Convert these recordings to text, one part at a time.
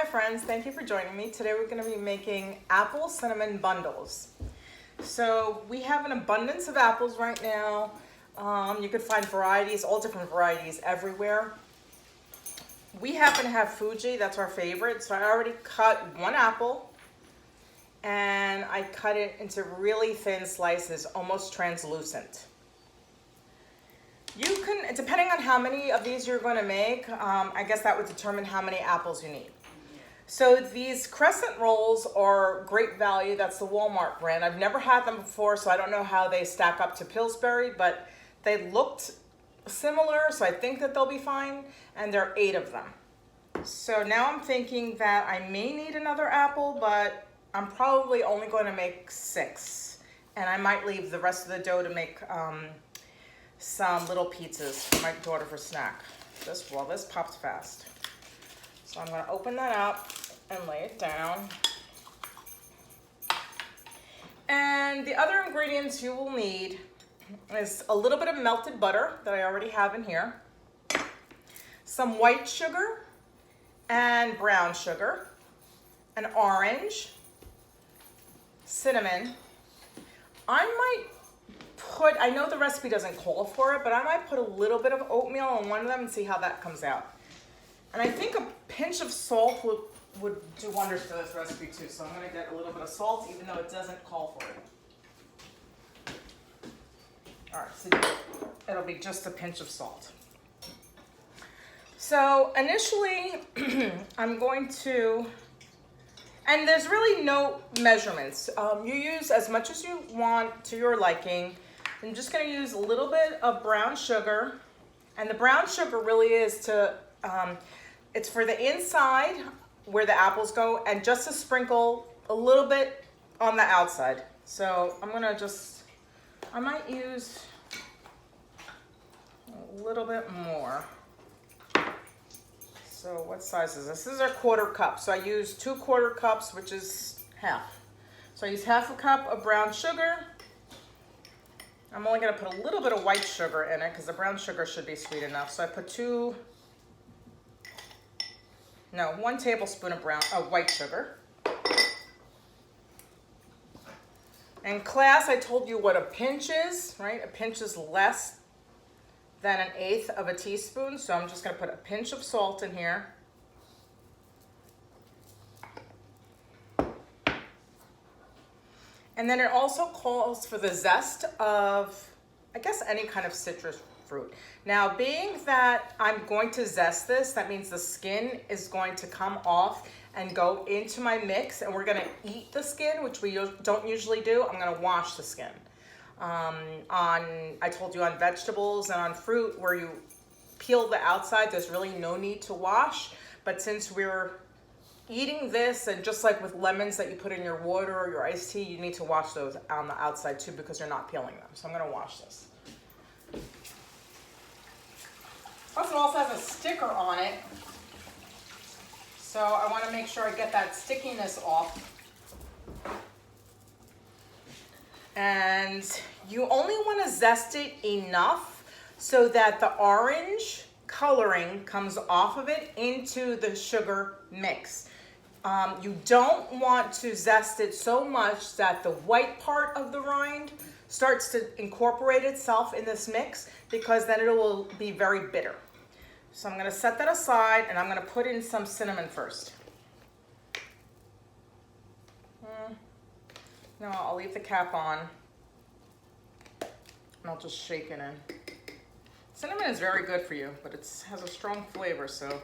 friends, thank you for joining me. Today we're going to be making apple cinnamon bundles. So we have an abundance of apples right now. You can find varieties, all different varieties everywhere. We happen to have Fuji, that's our favorite. So I already cut one apple and I cut it into really thin slices, almost translucent. You can, depending on how many of these you're going to make, I guess that would determine how many apples you need. So these crescent rolls are great value. That's the Walmart brand. I've never had them before, so I don't know how they stack up to Pillsbury, but they looked similar, so I think that they'll be fine, and there are 8 of them. So now I'm thinking that I may need another apple, but I'm probably only going to make 6, and I might leave the rest of the dough to make some little pizzas for my daughter for snack. This pops fast. So I'm going to open that up and lay it down. And the other ingredients you will need is a little bit of melted butter that I already have in here, some white sugar and brown sugar, an orange, cinnamon. I know the recipe doesn't call for it, but I might put a little bit of oatmeal on one of them and see how that comes out. And I think a pinch of salt would do wonders for this recipe too. So I'm going to get a little bit of salt, even though it doesn't call for it. All right, so it'll be just a pinch of salt. So initially, I'm going to, and there's really no measurements. You use as much as you want to your liking. I'm just going to use a little bit of brown sugar, and the brown sugar really is to, it's for the inside where the apples go, and just to sprinkle a little bit on the outside. So I'm going to I might use a little bit more. So what size is this? This is a 1/4 cup. So I use 2 1/4 cups, which is half. So I use 1/2 cup of brown sugar. I'm only going to put a little bit of white sugar in it because the brown sugar should be sweet enough. So I put 1 tablespoon of white sugar. In class, I told you what a pinch is, right? A pinch is less than 1/8 of a teaspoon. So I'm just going to put a pinch of salt in here. And then it also calls for the zest of, I guess, any kind of citrus fruit. Now, being that I'm going to zest this, that means the skin is going to come off and go into my mix, and we're going to eat the skin, which we don't usually do. I'm going to wash the skin. I told you on vegetables and on fruit, where you peel the outside, there's really no need to wash. But since we're eating this, and just like with lemons that you put in your water or your iced tea, you need to wash those on the outside too, because you're not peeling them. So I'm going to wash this. Plus, it also has a sticker on it, so I want to make sure I get that stickiness off. And you only want to zest it enough so that the orange coloring comes off of it into the sugar mix. You don't want to zest it so much that the white part of the rind starts to incorporate itself in this mix, because then it will be very bitter. So I'm going to set that aside, and I'm going to put in some cinnamon first. No, I'll leave the cap on, and I'll just shake it in. Cinnamon is very good for you, but it has a strong flavor, so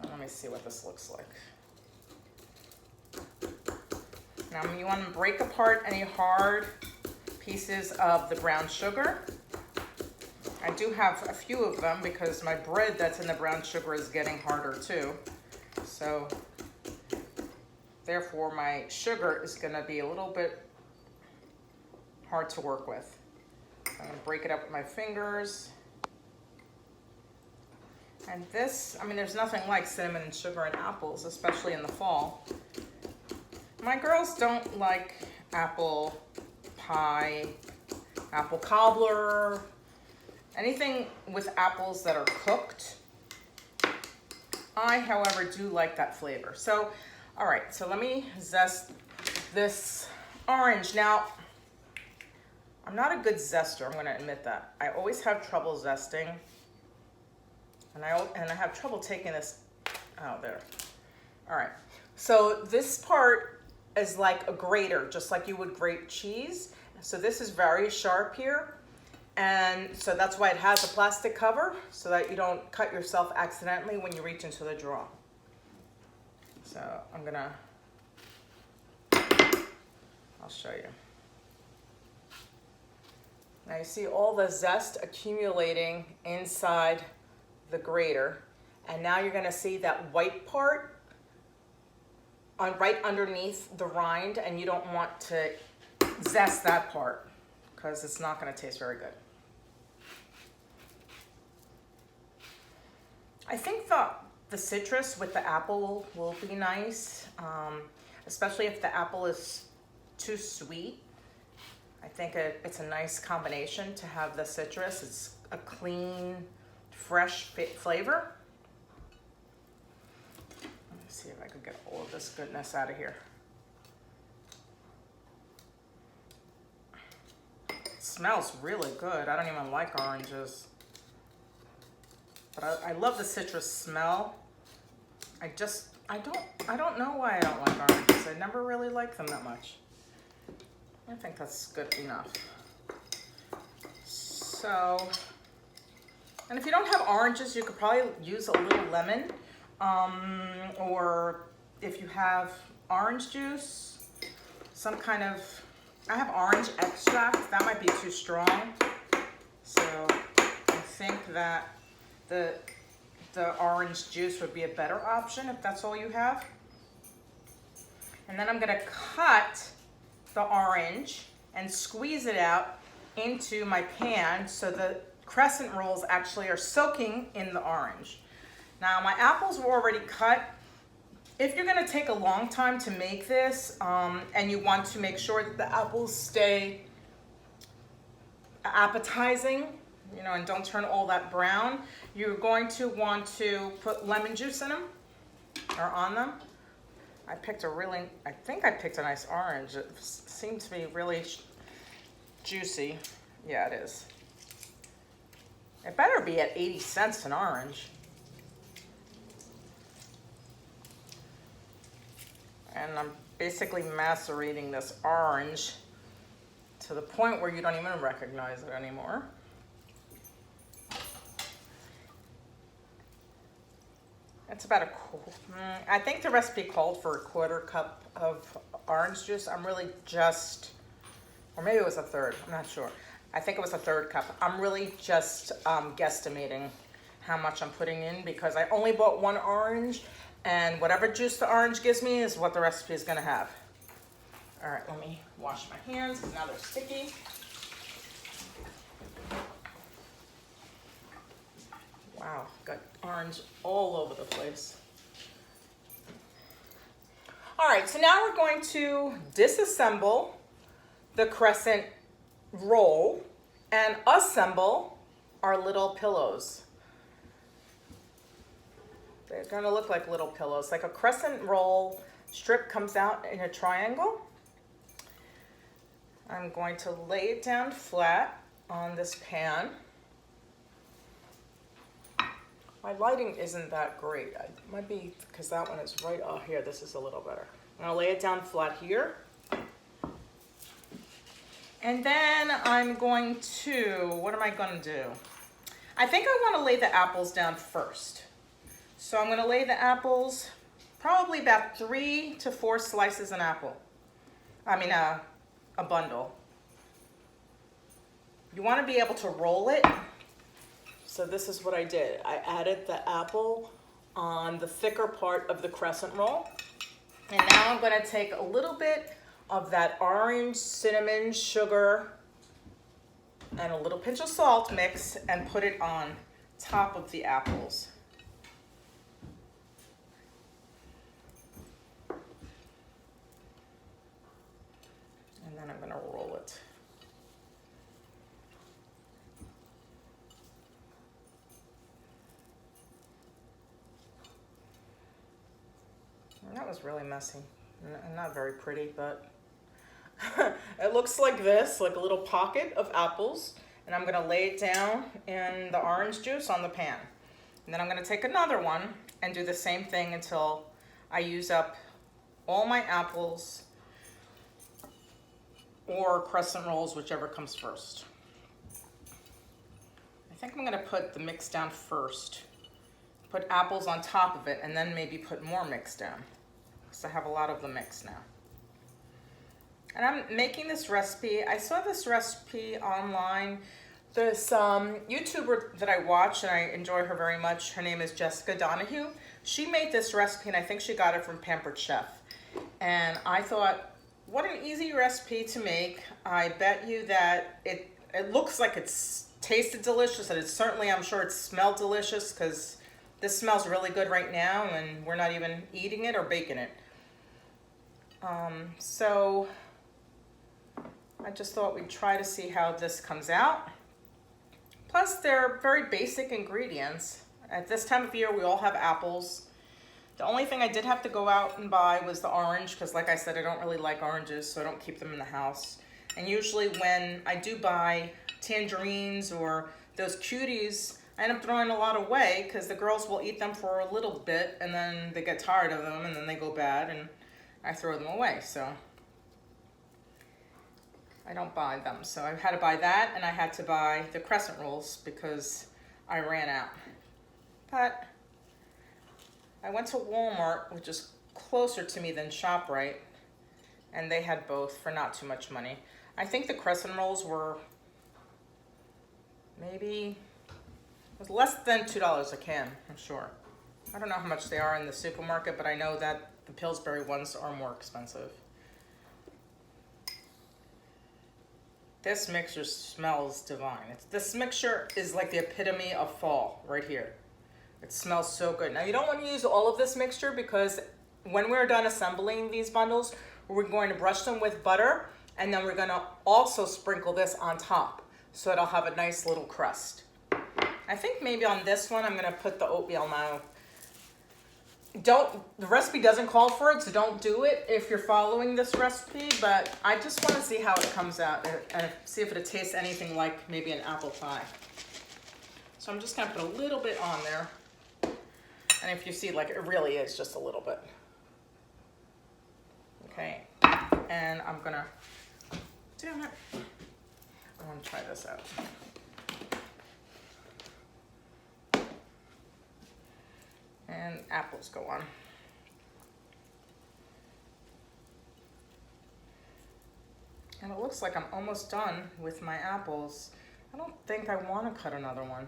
let me see what this looks like. Now you want to break apart any hard pieces of the brown sugar. I do have a few of them because my bread that's in the brown sugar is getting harder too. So therefore my sugar is going to be a little bit hard to work with. I'm going to break it up with my fingers. And this, I mean, there's nothing like cinnamon and sugar and apples, especially in the fall. My girls don't like apple pie, apple cobbler, anything with apples that are cooked. I, however, do like that flavor. So, all right, so let me zest this orange. Now, I'm not a good zester, I'm gonna admit that. I always have trouble zesting, and I have trouble taking this out there. All right, so this part is like a grater, just like you would grate cheese. So this is very sharp here. And so that's why it has a plastic cover, so that you don't cut yourself accidentally when you reach into the drawer. So I'll show you. Now you see all the zest accumulating inside the grater. And now you're gonna see that white part right underneath the rind, and you don't want to zest that part because it's not gonna taste very good. I think the citrus with the apple will be nice, especially if the apple is too sweet. I think it's a nice combination to have the citrus. It's a clean, fresh flavor. Let me see if I can get all of this goodness out of here. It smells really good. I don't even like oranges. But I love the citrus smell. I don't know why I don't like oranges. I never really liked them that much. I think that's good enough. So, and if you don't have oranges, you could probably use a little lemon. Or if you have orange juice, some kind of, I have orange extract. That might be too strong. So I think that the orange juice would be a better option if that's all you have. And then I'm gonna cut the orange and squeeze it out into my pan so the crescent rolls actually are soaking in the orange. Now my apples were already cut. If you're gonna take a long time to make this and you want to make sure that the apples stay appetizing, you know, and don't turn all that brown, you're going to want to put lemon juice in them or on them. I think I picked a nice orange. It seemed to be really juicy. Yeah, it is. It better be at 80 cents an orange. And I'm basically macerating this orange to the point where you don't even recognize it anymore. It's about I think the recipe called for a 1/4 cup of orange juice. I'm really just, or maybe it was a third, I'm not sure. I think it was a 1/3 cup. I'm really just guesstimating how much I'm putting in because I only bought 1 orange, and whatever juice the orange gives me is what the recipe is gonna have. All right, let me wash my hands because now they're sticky. Wow, got orange all over the place. All right, so now we're going to disassemble the crescent roll and assemble our little pillows. They're gonna look like little pillows, like a crescent roll strip comes out in a triangle. I'm going to lay it down flat on this pan. My lighting isn't that great. It might be because that one is right out here. This is a little better. I'm gonna lay it down flat here. And then I'm going to, what am I gonna do? I think I wanna lay the apples down first. So I'm gonna lay the apples, probably about 3 to 4 slices an apple. I mean a bundle. You wanna be able to roll it. So this is what I did. I added the apple on the thicker part of the crescent roll. And now I'm gonna take a little bit of that orange, cinnamon, sugar, and a little pinch of salt mix and put it on top of the apples. And then I'm gonna roll it. That was really messy and not very pretty, but it looks like this, like a little pocket of apples. And I'm gonna lay it down in the orange juice on the pan. And then I'm gonna take another one and do the same thing until I use up all my apples or crescent rolls, whichever comes first. I think I'm gonna put the mix down first. Put apples on top of it and then maybe put more mix down, because I have a lot of the mix now. And I'm making this recipe. I saw this recipe online. There's YouTuber that I watch and I enjoy her very much. Her name is Jessica Donahue. She made this recipe and I think she got it from Pampered Chef. And I thought, what an easy recipe to make. I bet you that it looks like it's tasted delicious, and it's certainly, I'm sure it smelled delicious, because this smells really good right now and we're not even eating it or baking it. So I just thought we'd try to see how this comes out. Plus, they're very basic ingredients. At this time of year, we all have apples. The only thing I did have to go out and buy was the orange, because like I said, I don't really like oranges, so I don't keep them in the house. And usually when I do buy tangerines or those cuties, I end up throwing a lot away, because the girls will eat them for a little bit and then they get tired of them and then they go bad and I throw them away. So I don't buy them. So I had to buy that, and I had to buy the crescent rolls because I ran out. But I went to Walmart, which is closer to me than ShopRite, and they had both for not too much money. I think the crescent rolls were maybe, it was less than $2 a can, I'm sure. I don't know how much they are in the supermarket, but I know that the Pillsbury ones are more expensive. This mixture smells divine. This mixture is like the epitome of fall right here. It smells so good. Now, you don't want to use all of this mixture, because when we're done assembling these bundles, we're going to brush them with butter, and then we're going to also sprinkle this on top so it'll have a nice little crust. I think maybe on this one I'm going to put the oatmeal now. The recipe doesn't call for it, so don't do it if you're following this recipe, but I just want to see how it comes out and see if it tastes anything like maybe an apple pie. So I'm just going to put a little bit on there. And if you see, like, it really is just a little bit. Okay, and I'm gonna, damn it, I want to try this out. And apples go on. And it looks like I'm almost done with my apples. I don't think I want to cut another one,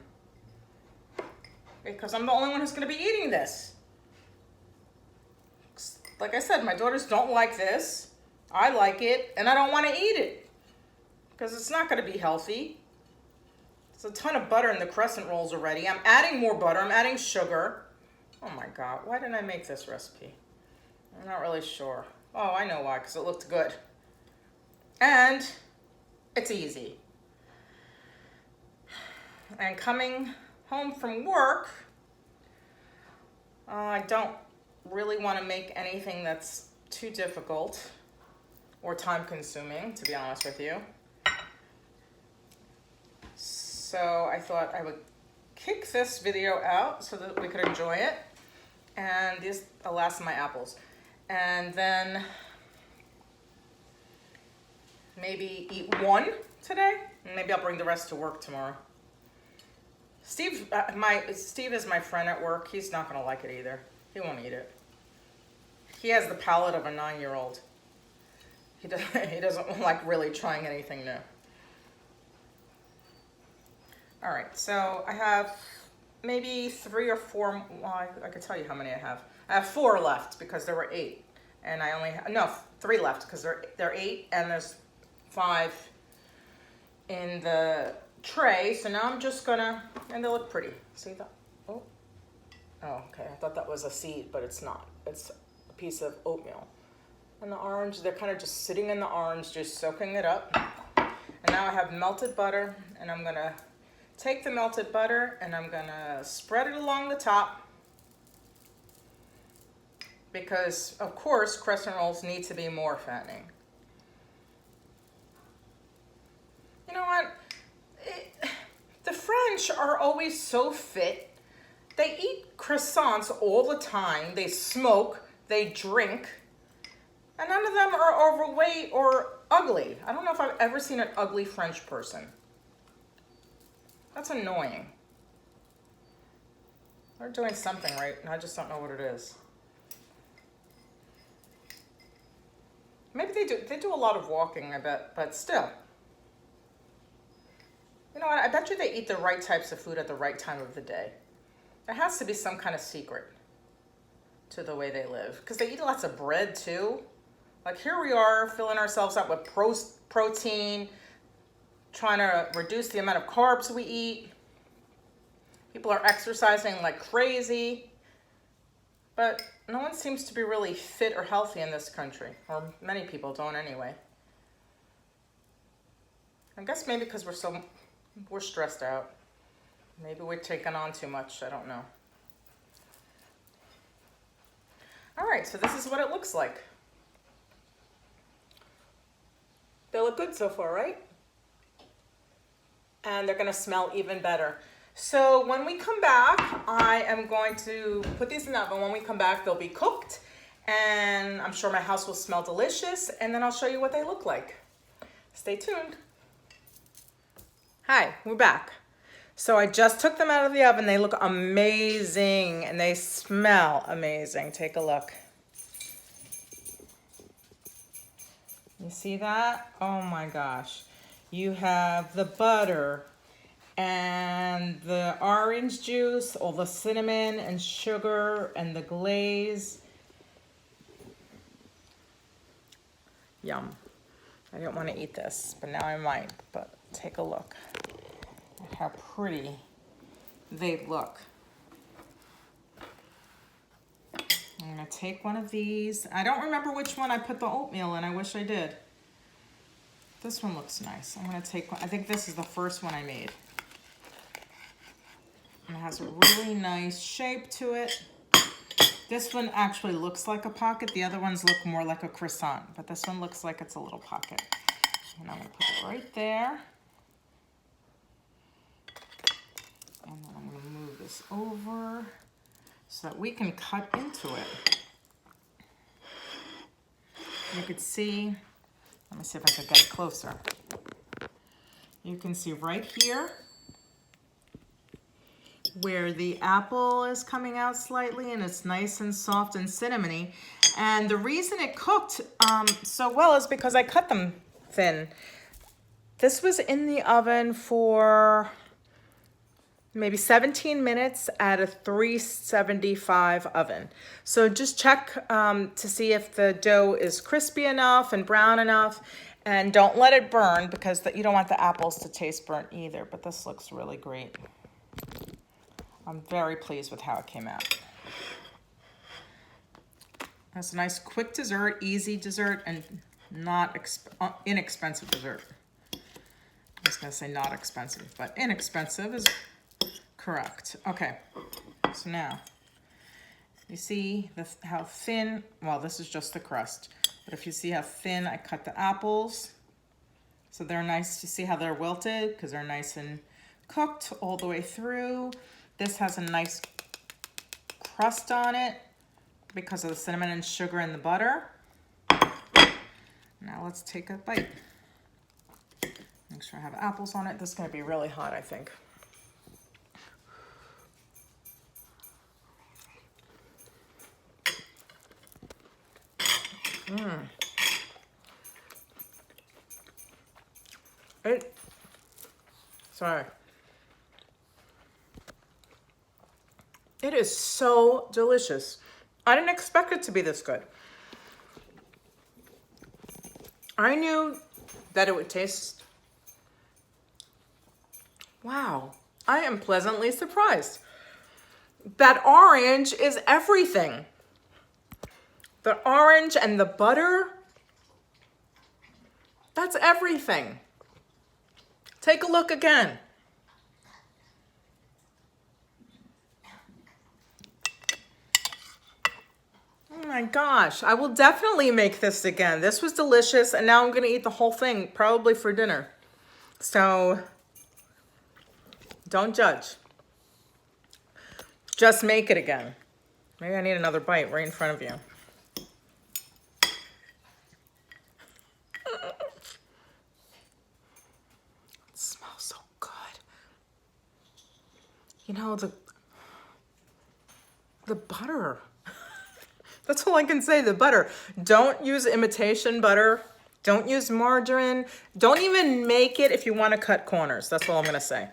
because I'm the only one who's going to be eating this. Like I said, my daughters don't like this. I like it, and I don't want to eat it, because it's not going to be healthy. There's a ton of butter in the crescent rolls already. I'm adding more butter. I'm adding sugar. Oh my God, why didn't I make this recipe? I'm not really sure. Oh, I know why, because it looked good. And it's easy. And coming home from work, I don't really want to make anything that's too difficult or time consuming, to be honest with you. So I thought I would kick this video out so that we could enjoy it. And these are the last of my apples. And then maybe eat one today, and maybe I'll bring the rest to work tomorrow. Steve is my friend at work. He's not gonna like it either. He won't eat it. He has the palate of a 9-year-old. He doesn't like really trying anything new. All right, so I have maybe 3 or 4, well, I can tell you how many I have. I have 4 left because there were 8. And I only have, no, 3 left because there are 8 and there's 5 in the tray. So now I'm just gonna, and they look pretty. See that? Oh, okay, I thought that was a seed, but it's not. It's a piece of oatmeal. And the orange, they're kind of just sitting in the orange, just soaking it up. And now I have melted butter, and I'm gonna take the melted butter and I'm gonna spread it along the top. because of course crescent rolls need to be more fattening. You know what? The French are always so fit. They eat croissants all the time. They smoke, they drink, and none of them are overweight or ugly. I don't know if I've ever seen an ugly French person. That's annoying. They're doing something right, and I just don't know what it is. Maybe they do a lot of walking, I bet, but still. You know what, I bet you they eat the right types of food at the right time of the day. There has to be some kind of secret to the way they live, because they eat lots of bread too. Like here we are filling ourselves up with protein, trying to reduce the amount of carbs we eat. People are exercising like crazy, but no one seems to be really fit or healthy in this country, or many people don't anyway. I guess maybe because we're stressed out. Maybe we're taking on too much, I don't know. All right, so this is what it looks like. They look good so far, right? And they're gonna smell even better. So when we come back, I am going to put these in the oven. When we come back, they'll be cooked, and I'm sure my house will smell delicious, and then I'll show you what they look like. Stay tuned. Hi, we're back. So I just took them out of the oven. They look amazing, and they smell amazing. Take a look. You see that? Oh my gosh. You have the butter and the orange juice, all the cinnamon and sugar and the glaze. Yum. I didn't want to eat this, but now I might. But take a look at how pretty they look. I'm going to take one of these. I don't remember which one I put the oatmeal in. I wish I did. This one looks nice. I'm going to take one. I think this is the first one I made. And it has a really nice shape to it. This one actually looks like a pocket. The other ones look more like a croissant, but this one looks like it's a little pocket. And I'm going to put it right there. And then I'm going to move this over so that we can cut into it. You could see, let me see if I can get it closer. You can see right here where the apple is coming out slightly, and it's nice and soft and cinnamony. And the reason it cooked so well is because I cut them thin. This was in the oven for maybe 17 minutes at a 375 oven. So just check to see if the dough is crispy enough and brown enough, and don't let it burn, because you don't want the apples to taste burnt either. But this looks really great. I'm very pleased with how it came out. That's a nice quick dessert, easy dessert, and not inexpensive dessert. I was gonna say not expensive, but inexpensive is correct. Okay, so now, you see how thin, well, this is just the crust, but if you see how thin I cut the apples, so they're nice. You see how they're wilted, because they're nice and cooked all the way through. This has a nice crust on it because of the cinnamon and sugar and the butter. Now let's take a bite. Make sure I have apples on it. This is gonna be really hot, I think. Sorry. It is so delicious. I didn't expect it to be this good. I knew that it would taste... Wow, I am pleasantly surprised. That orange is everything. The orange and the butter, that's everything. Take a look again. my gosh, I will definitely make this again. This was delicious, and now I'm gonna eat the whole thing, probably for dinner. So, don't judge. Just make it again. Maybe I need another bite right in front of you. It smells so good. You know, the butter. That's all I can say, the butter. Don't use imitation butter. Don't use margarine. Don't even make it if you want to cut corners. That's all I'm gonna say.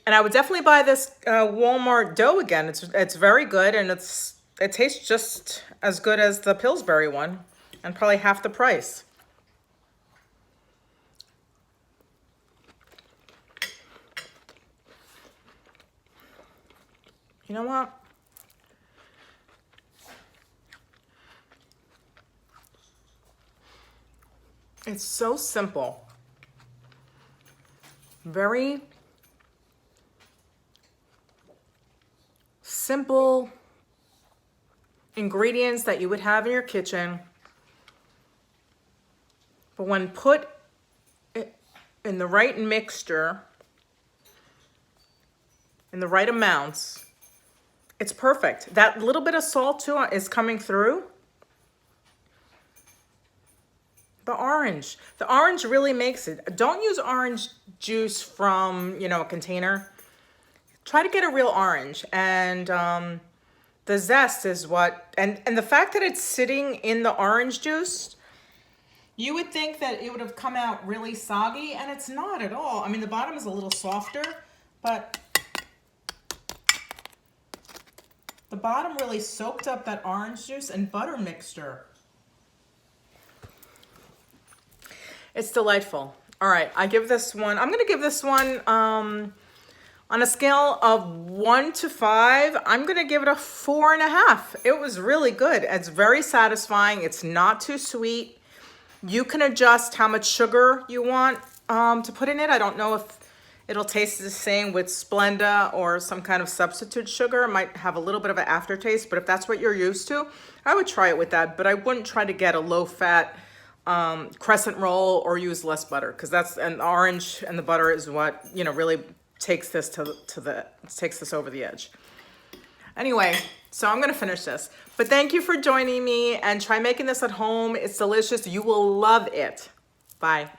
And I would definitely buy this Walmart dough again. It's very good, and it tastes just as good as the Pillsbury one, and probably half the price. You know what? It's so simple. Very simple ingredients that you would have in your kitchen. But when put in the right mixture, in the right amounts, it's perfect. That little bit of salt too is coming through. The orange really makes it. Don't use orange juice from, a container. Try to get a real orange, and the zest is what, and the fact that it's sitting in the orange juice, you would think that it would have come out really soggy, and it's not at all. I mean, the bottom is a little softer, but the bottom really soaked up that orange juice and butter mixture. It's delightful. All right, I'm gonna give this one, on a scale of 1 to 5, I'm gonna give it a 4.5. It was really good. It's very satisfying. It's not too sweet. You can adjust how much sugar you want to put in it. I don't know if it'll taste the same with Splenda or some kind of substitute sugar. It might have a little bit of an aftertaste, but if that's what you're used to, I would try it with that. But I wouldn't try to get a low-fat crescent roll or use less butter, because the orange and the butter is what really takes this takes this over the edge. Anyway, so I'm gonna finish this, but thank you for joining me, and try making this at home. It's delicious. You will love it. Bye.